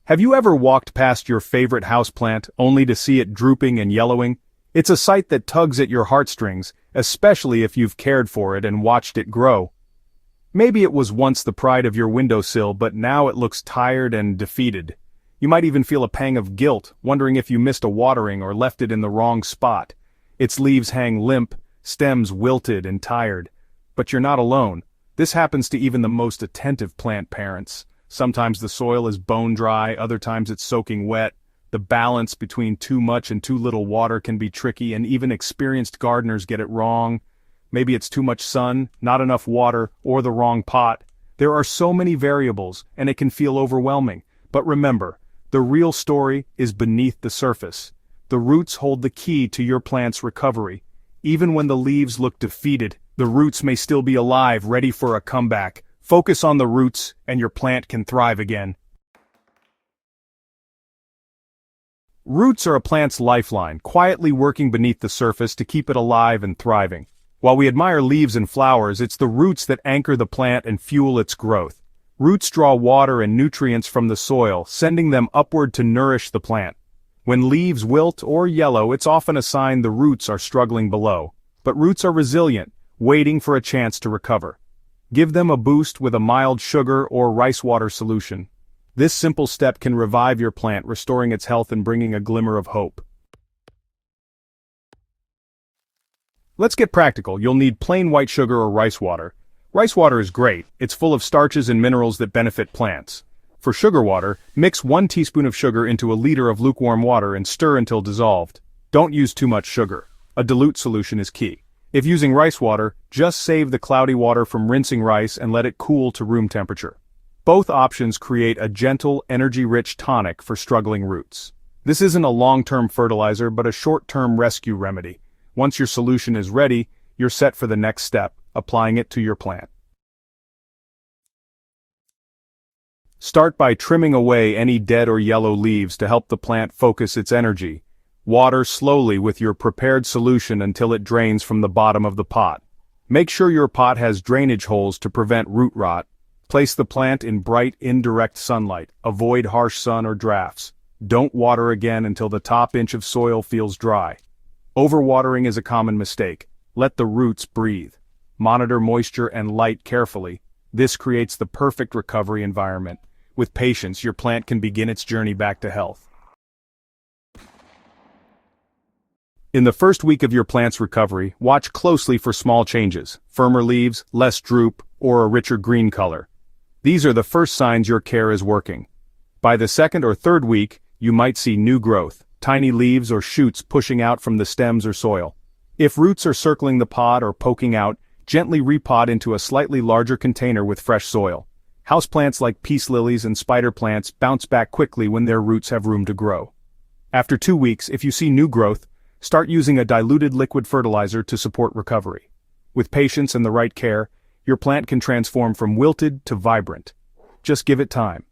Have you ever walked past your favorite houseplant only to see it drooping and yellowing? It's a sight that tugs at your heartstrings, especially if you've cared for it and watched it grow. Maybe it was once the pride of your windowsill, but now it looks tired and defeated. You might even feel a pang of guilt, wondering if you missed a watering or left it in the wrong spot. Its leaves hang limp, stems wilted and tired. But you're not alone. This happens to even the most attentive plant parents. Sometimes the soil is bone dry, other times it's soaking wet. The balance between too much and too little water can be tricky, and even experienced gardeners get it wrong. Maybe it's too much sun, not enough water, or the wrong pot. There are so many variables, and it can feel overwhelming. But remember, the real story is beneath the surface. The roots hold the key to your plant's recovery. Even when the leaves look defeated, the roots may still be alive, ready for a comeback. Focus on the roots, and your plant can thrive again. Roots are a plant's lifeline, quietly working beneath the surface to keep it alive and thriving. While we admire leaves and flowers, it's the roots that anchor the plant and fuel its growth. Roots draw water and nutrients from the soil, sending them upward to nourish the plant. When leaves wilt or yellow, it's often a sign the roots are struggling below. But roots are resilient, waiting for a chance to recover. Give them a boost with a mild sugar or rice water solution. This simple step can revive your plant, restoring its health and bringing a glimmer of hope. Let's get practical. You'll need plain white sugar or rice water. Rice water is great. It's full of starches and minerals that benefit plants. For sugar water, mix 1 teaspoon of sugar into a liter of lukewarm water and stir until dissolved. Don't use too much sugar. A dilute solution is key. If using rice water, just save the cloudy water from rinsing rice and let it cool to room temperature. Both options create a gentle, energy-rich tonic for struggling roots. This isn't a long-term fertilizer, but a short-term rescue remedy. Once your solution is ready, you're set for the next step, applying it to your plant. Start by trimming away any dead or yellow leaves to help the plant focus its energy. Water slowly with your prepared solution until it drains from the bottom of the pot. Make sure your pot has drainage holes to prevent root rot. Place the plant in bright, indirect sunlight. Avoid harsh sun or drafts. Don't water again until the top inch of soil feels dry. Overwatering is a common mistake. Let the roots breathe. Monitor moisture and light carefully. This creates the perfect recovery environment. With patience, your plant can begin its journey back to health. In the first week of your plant's recovery, watch closely for small changes, firmer leaves, less droop, or a richer green color. These are the first signs your care is working. By the second or third week, you might see new growth, tiny leaves or shoots pushing out from the stems or soil. If roots are circling the pot or poking out, gently repot into a slightly larger container with fresh soil. Houseplants like peace lilies and spider plants bounce back quickly when their roots have room to grow. After 2 weeks, if you see new growth, start using a diluted liquid fertilizer to support recovery. With patience and the right care, your plant can transform from wilted to vibrant. Just give it time.